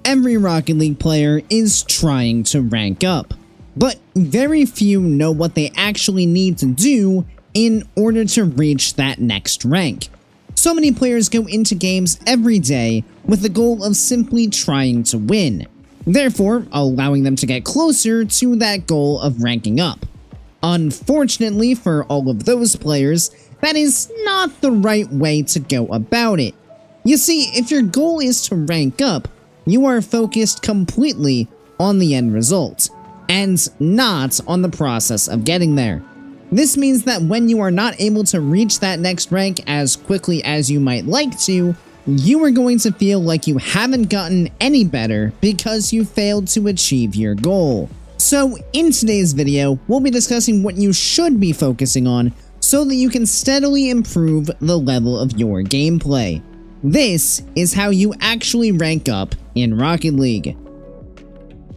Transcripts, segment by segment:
Every Rocket League player is trying to rank up, but very few know what they actually need to do in order to reach that next rank. So many players go into games every day with the goal of simply trying to win, therefore allowing them to get closer to that goal of ranking up. Unfortunately for all of those players, that is not the right way to go about it. You see, if your goal is to rank up, you are focused completely on the end result, and not on the process of getting there. This means that when you are not able to reach that next rank as quickly as you might like to, you are going to feel like you haven't gotten any better because you failed to achieve your goal. So in today's video, we'll be discussing what you should be focusing on so that you can steadily improve the level of your gameplay. This is how you actually rank up in Rocket League.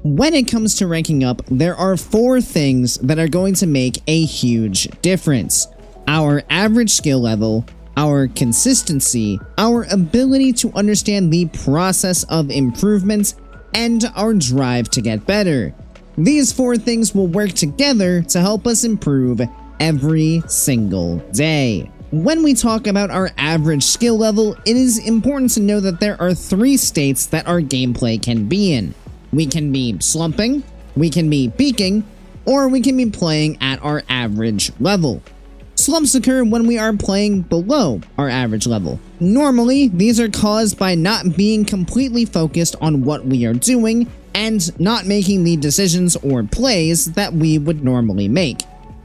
When it comes to ranking up, there are 4 things that are going to make a huge difference: our average skill level, our consistency, our ability to understand the process of improvements, and our drive to get better. These 4 things will work together to help us improve every single day. When we talk about our average skill level, it is important to know that there are 3 states that our gameplay can be in. We can be slumping, we can be peaking, or we can be playing at our average level. Slumps occur when we are playing below our average level. Normally, these are caused by not being completely focused on what we are doing and not making the decisions or plays that we would normally make.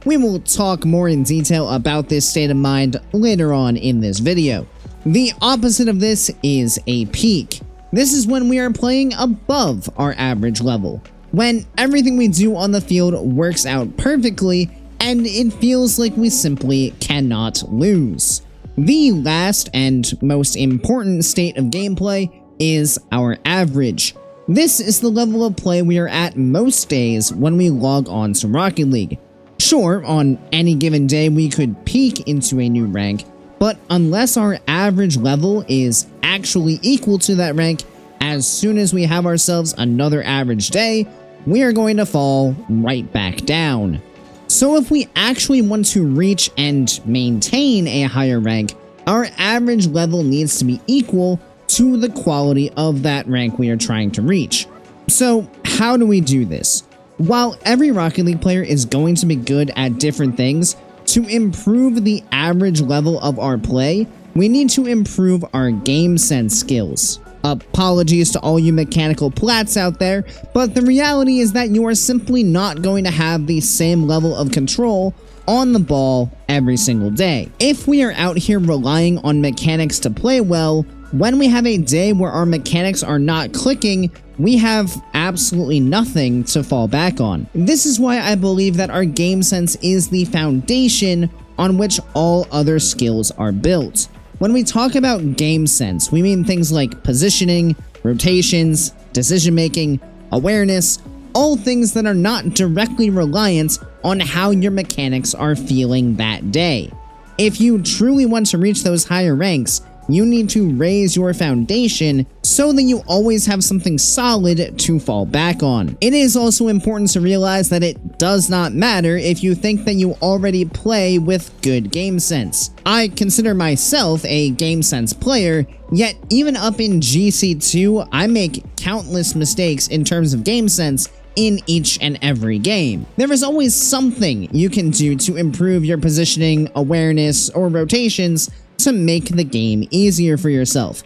We will talk more in detail about this state of mind later on in this video. The opposite of this is a peak. This is when we are playing above our average level, when everything we do on the field works out perfectly and it feels like we simply cannot lose. The last and most important state of gameplay is our average. This is the level of play we are at most days when we log on to Rocket League. Sure, on any given day we could peak into a new rank, but unless our average level is actually equal to that rank, as soon as we have ourselves another average day, we are going to fall right back down. So if we actually want to reach and maintain a higher rank, our average level needs to be equal to the quality of that rank we are trying to reach. So how do we do this? While every Rocket League player is going to be good at different things, to improve the average level of our play, we need to improve our game sense skills. Apologies to all you mechanical plats out there, but the reality is that you are simply not going to have the same level of control on the ball every single day. If we are out here relying on mechanics to play well, when we have a day where our mechanics are not clicking, we have absolutely nothing to fall back on. This is why I believe that our game sense is the foundation on which all other skills are built. When we talk about game sense, we mean things like positioning, rotations, decision making, awareness, all things that are not directly reliant on how your mechanics are feeling that day. If you truly want to reach those higher ranks, you need to raise your foundation so that you always have something solid to fall back on. It is also important to realize that it does not matter if you think that you already play with good game sense. I consider myself a game sense player, yet even up in GC2, I make countless mistakes in terms of game sense in each and every game. There is always something you can do to improve your positioning, awareness, or rotations to make the game easier for yourself.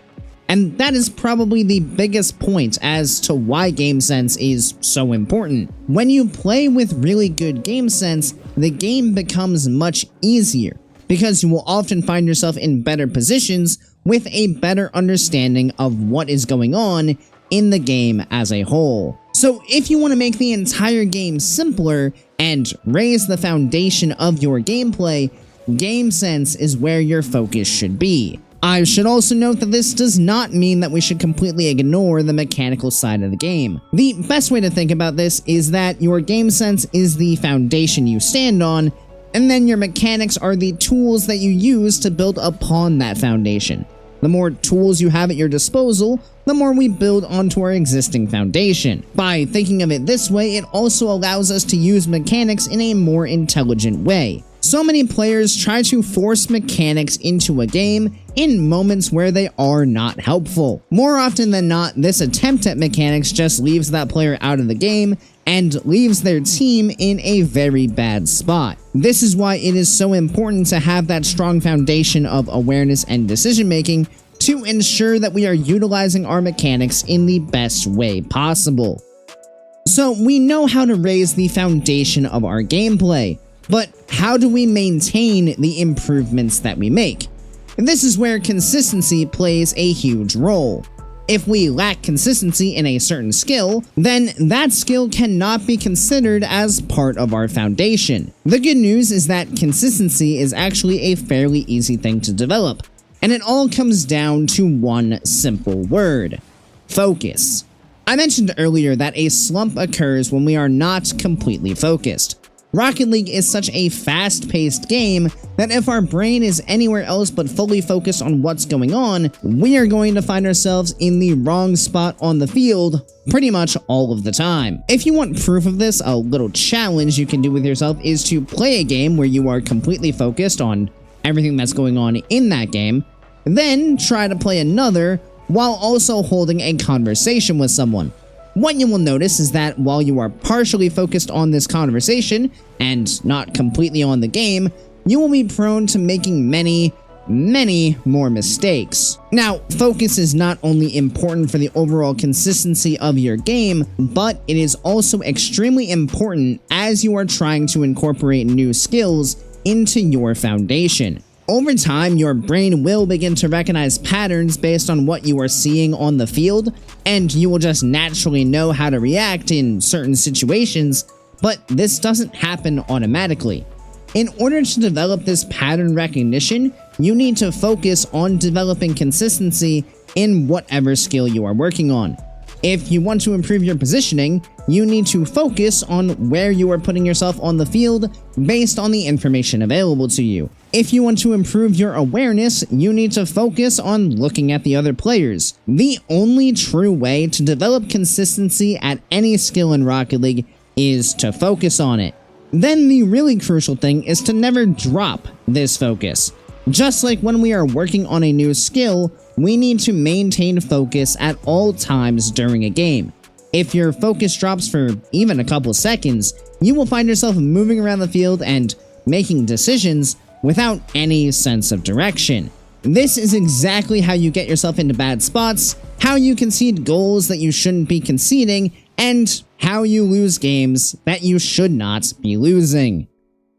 And that is probably the biggest point as to why game sense is so important. When you play with really good game sense, the game becomes much easier, because you will often find yourself in better positions with a better understanding of what is going on in the game as a whole. So if you want to make the entire game simpler and raise the foundation of your gameplay, game sense is where your focus should be. I should also note that this does not mean that we should completely ignore the mechanical side of the game. The best way to think about this is that your game sense is the foundation you stand on, and then your mechanics are the tools that you use to build upon that foundation. The more tools you have at your disposal, the more we build onto our existing foundation. By thinking of it this way, it also allows us to use mechanics in a more intelligent way. So many players try to force mechanics into a game in moments where they are not helpful. More often than not, this attempt at mechanics just leaves that player out of the game and leaves their team in a very bad spot. This is why it is so important to have that strong foundation of awareness and decision making to ensure that we are utilizing our mechanics in the best way possible. So we know how to raise the foundation of our gameplay, but how do we maintain the improvements that we make? And this is where consistency plays a huge role. If we lack consistency in a certain skill, then that skill cannot be considered as part of our foundation. The good news is that consistency is actually a fairly easy thing to develop, and it all comes down to one simple word: focus. I mentioned earlier that a slump occurs when we are not completely focused. Rocket League is such a fast-paced game that if our brain is anywhere else but fully focused on what's going on, we are going to find ourselves in the wrong spot on the field pretty much all of the time. If you want proof of this, a little challenge you can do with yourself is to play a game where you are completely focused on everything that's going on in that game, then try to play another while also holding a conversation with someone. What you will notice is that while you are partially focused on this conversation and not completely on the game, you will be prone to making many more mistakes. Now, focus is not only important for the overall consistency of your game, but it is also extremely important as you are trying to incorporate new skills into your foundation. Over time, your brain will begin to recognize patterns based on what you are seeing on the field, and you will just naturally know how to react in certain situations, but this doesn't happen automatically. In order to develop this pattern recognition, you need to focus on developing consistency in whatever skill you are working on. If you want to improve your positioning, you need to focus on where you are putting yourself on the field based on the information available to you. If you want to improve your awareness, you need to focus on looking at the other players. The only true way to develop consistency at any skill in Rocket League is to focus on it. Then the really crucial thing is to never drop this focus. Just like when we are working on a new skill, we need to maintain focus at all times during a game. If your focus drops for even a couple seconds, you will find yourself moving around the field and making decisions without any sense of direction. This is exactly how you get yourself into bad spots, how you concede goals that you shouldn't be conceding, and how you lose games that you should not be losing.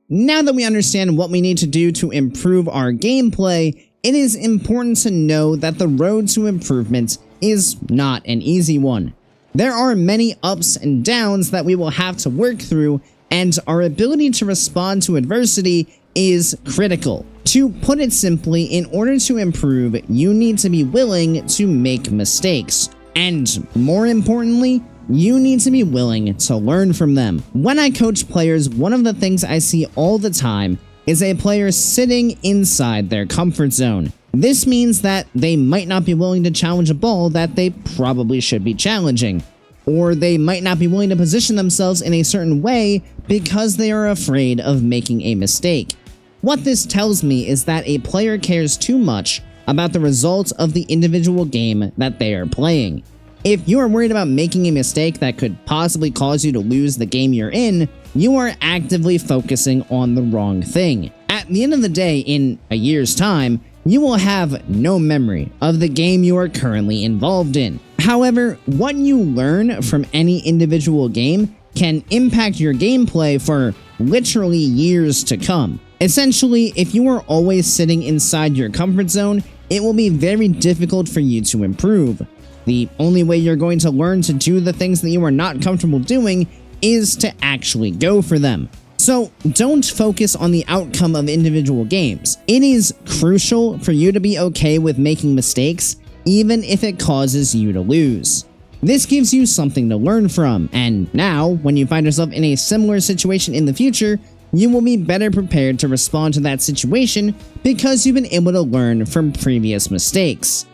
Now that we understand what we need to do to improve our gameplay, it is important to know that the road to improvement is not an easy one. There are many ups and downs that we will have to work through, and our ability to respond to adversity is critical. To put it simply, in order to improve, you need to be willing to make mistakes. And more importantly, you need to be willing to learn from them. When I coach players, one of the things I see all the time is a player sitting inside their comfort zone. This means that they might not be willing to challenge a ball that they probably should be challenging, or they might not be willing to position themselves in a certain way because they are afraid of making a mistake. What this tells me is that a player cares too much about the results of the individual game that they are playing. If you are worried about making a mistake that could possibly cause you to lose the game you're in, you are actively focusing on the wrong thing. At the end of the day, in a year's time, you will have no memory of the game you are currently involved in. However, what you learn from any individual game can impact your gameplay for literally years to come. Essentially, if you are always sitting inside your comfort zone, it will be very difficult for you to improve. The only way you're going to learn to do the things that you are not comfortable doing is to actually go for them. So don't focus on the outcome of individual games. It is crucial for you to be okay with making mistakes, even if it causes you to lose. This gives you something to learn from, and now, when you find yourself in a similar situation in the future, you will be better prepared to respond to that situation because you've been able to learn from previous mistakes.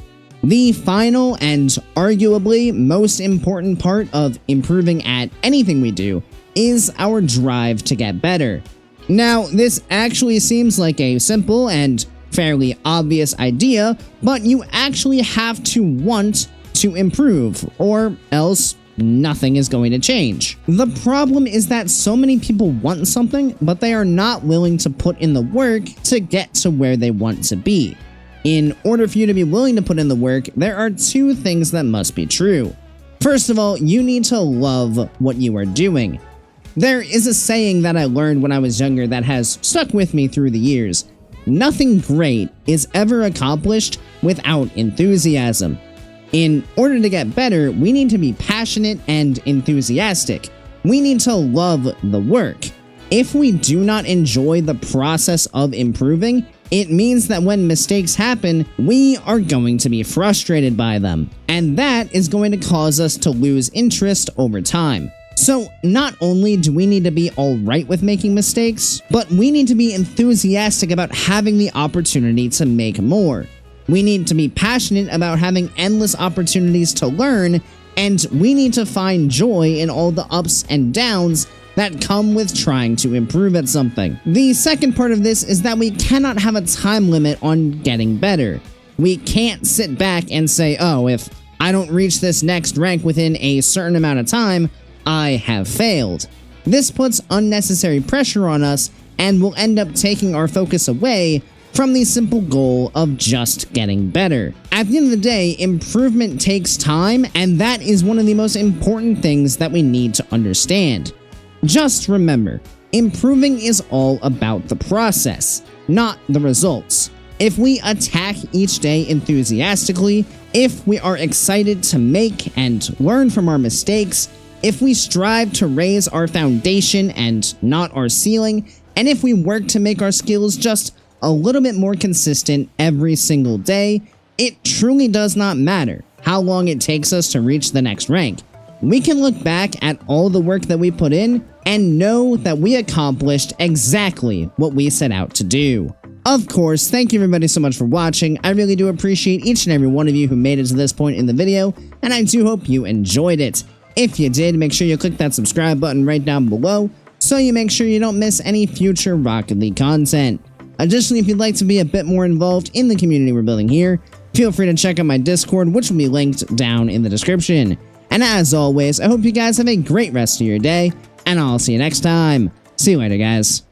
The final and arguably most important part of improving at anything we do is our drive to get better. Now, this actually seems like a simple and fairly obvious idea, but you actually have to want to improve, or else nothing is going to change. The problem is that so many people want something, but they are not willing to put in the work to get to where they want to be. In order for you to be willing to put in the work, there are two things that must be true. First of all, you need to love what you are doing. There is a saying that I learned when I was younger that has stuck with me through the years. Nothing great is ever accomplished without enthusiasm. In order to get better, we need to be passionate and enthusiastic. We need to love the work. If we do not enjoy the process of improving, it means that when mistakes happen, we are going to be frustrated by them. And that is going to cause us to lose interest over time. So not only do we need to be alright with making mistakes, but we need to be enthusiastic about having the opportunity to make more. We need to be passionate about having endless opportunities to learn, and we need to find joy in all the ups and downs that come with trying to improve at something. The second part of this is that we cannot have a time limit on getting better. We can't sit back and say, oh, if I don't reach this next rank within a certain amount of time, I have failed. This puts unnecessary pressure on us and will end up taking our focus away from the simple goal of just getting better. At the end of the day, improvement takes time, and that is one of the most important things that we need to understand. Just remember, improving is all about the process, not the results. If we attack each day enthusiastically, if we are excited to make and learn from our mistakes, if we strive to raise our foundation and not our ceiling, and if we work to make our skills just a little bit more consistent every single day, it truly does not matter how long it takes us to reach the next rank. We can look back at all the work that we put in and know that we accomplished exactly what we set out to do. Of course, thank you everybody so much for watching. I really do appreciate each and every one of you who made it to this point in the video, and I do hope you enjoyed it. If you did, make sure you click that subscribe button right down below so you make sure you don't miss any future Rocket League content. Additionally, if you'd like to be a bit more involved in the community we're building here, feel free to check out my Discord, which will be linked down in the description. And as always, I hope you guys have a great rest of your day, and I'll see you next time. See you later, guys.